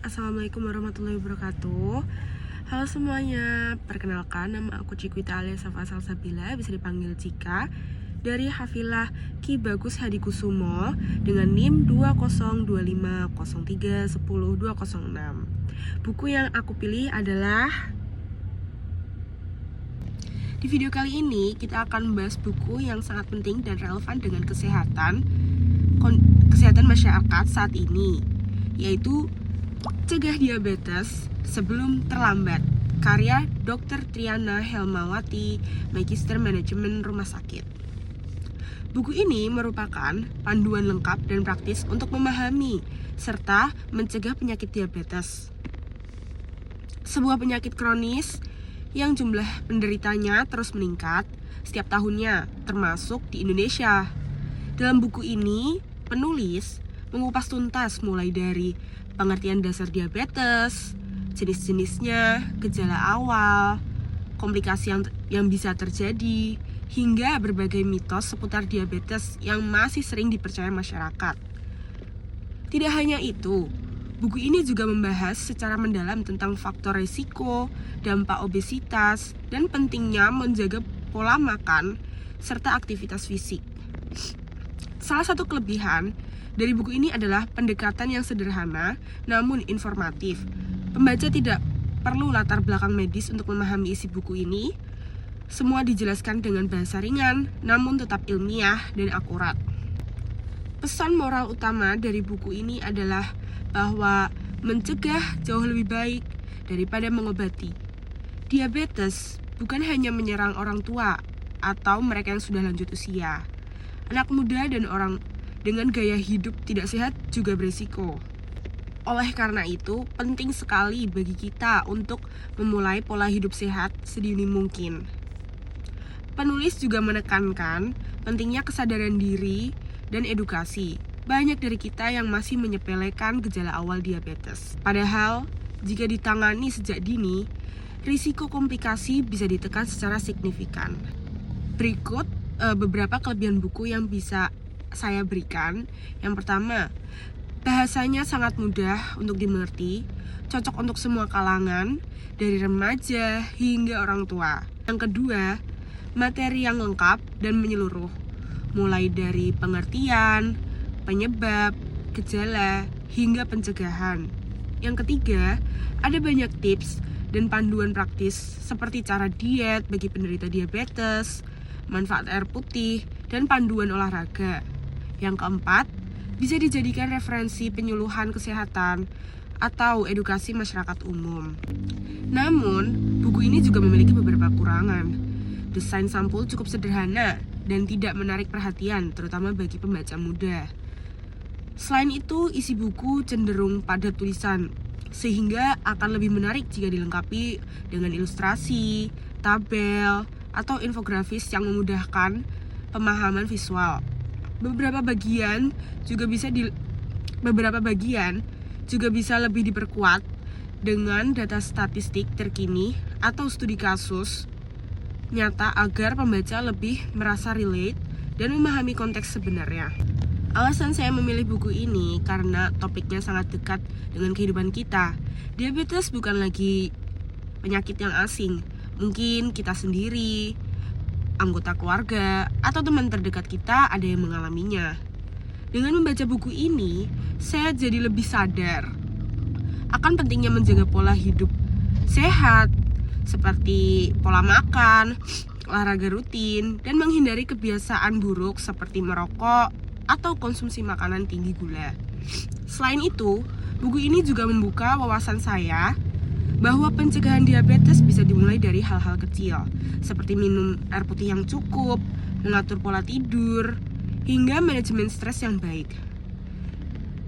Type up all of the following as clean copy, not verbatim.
Assalamualaikum warahmatullahi wabarakatuh. Halo semuanya, perkenalkan nama aku Cikwita alias Safa Salsabila, bisa dipanggil Cika, dari Hafilah Ki Bagus Hadikusumo dengan NIM 202503100206. Buku yang aku pilih adalah, di video kali ini kita akan membahas buku yang sangat penting dan relevan dengan kesehatan masyarakat saat ini, yaitu Cegah Diabetes Sebelum Terlambat, karya Dr. Triana Helmawati, Magister Manajemen Rumah Sakit. Buku ini merupakan panduan lengkap dan praktis untuk memahami serta mencegah penyakit diabetes, sebuah penyakit kronis yang jumlah penderitanya terus meningkat setiap tahunnya, termasuk di Indonesia. Dalam buku ini, penulis mengupas tuntas mulai dari pengertian dasar diabetes, jenis-jenisnya, gejala awal, komplikasi yang bisa terjadi, hingga berbagai mitos seputar diabetes yang masih sering dipercaya masyarakat. Tidak hanya itu, buku ini juga membahas secara mendalam tentang faktor risiko, dampak obesitas, dan pentingnya menjaga pola makan serta aktivitas fisik. Salah satu kelebihan dari buku ini adalah pendekatan yang sederhana namun informatif. Pembaca tidak perlu latar belakang medis untuk memahami isi buku ini. Semua dijelaskan dengan bahasa ringan namun tetap ilmiah dan akurat. Pesan moral utama dari buku ini adalah bahwa mencegah jauh lebih baik daripada mengobati. Diabetes bukan hanya menyerang orang tua atau mereka yang sudah lanjut usia. Anak muda dan orang dengan gaya hidup tidak sehat juga berisiko. Oleh karena itu, penting sekali bagi kita untuk memulai pola hidup sehat sedini mungkin. Penulis juga menekankan pentingnya kesadaran diri dan edukasi. Banyak dari kita yang masih menyepelekan gejala awal diabetes. Padahal, jika ditangani sejak dini, risiko komplikasi bisa ditekan secara signifikan. Berikut beberapa kelebihan buku yang bisa saya berikan. Yang pertama, bahasanya sangat mudah untuk dimengerti, cocok untuk semua kalangan, dari remaja hingga orang tua. Yang kedua, materi yang lengkap dan menyeluruh, mulai dari pengertian, penyebab, gejala, hingga pencegahan. Yang ketiga, ada banyak tips dan panduan praktis seperti cara diet bagi penderita diabetes, manfaat air putih, dan panduan olahraga. Yang keempat, bisa dijadikan referensi penyuluhan kesehatan atau edukasi masyarakat umum. Namun, buku ini juga memiliki beberapa kekurangan. Desain sampul cukup sederhana dan tidak menarik perhatian, terutama bagi pembaca muda. Selain itu, isi buku cenderung pada tulisan, sehingga akan lebih menarik jika dilengkapi dengan ilustrasi, tabel, atau infografis yang memudahkan pemahaman visual. Beberapa bagian juga bisa lebih diperkuat dengan data statistik terkini atau studi kasus nyata agar pembaca lebih merasa relate dan memahami konteks sebenarnya. Alasan saya memilih buku ini karena topiknya sangat dekat dengan kehidupan kita. Diabetes bukan lagi penyakit yang asing. Mungkin kita sendiri, anggota keluarga, atau teman terdekat kita ada yang mengalaminya. Dengan membaca buku ini, saya jadi lebih sadar akan pentingnya menjaga pola hidup sehat, seperti pola makan, olahraga rutin, dan menghindari kebiasaan buruk seperti merokok atau konsumsi makanan tinggi gula. Selain itu, buku ini juga membuka wawasan saya bahwa pencegahan diabetes bisa dimulai dari hal-hal kecil, seperti minum air putih yang cukup, mengatur pola tidur, hingga manajemen stres yang baik.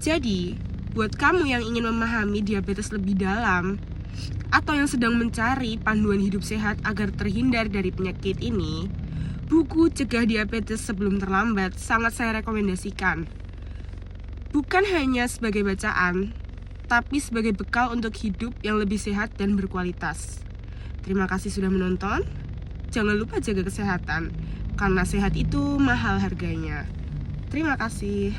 Jadi, buat kamu yang ingin memahami diabetes lebih dalam, atau yang sedang mencari panduan hidup sehat agar terhindar dari penyakit ini, buku Cegah Diabetes Sebelum Terlambat sangat saya rekomendasikan. Bukan hanya sebagai bacaan, tapi sebagai bekal untuk hidup yang lebih sehat dan berkualitas. Terima kasih sudah menonton. Jangan lupa jaga kesehatan, karena sehat itu mahal harganya. Terima kasih.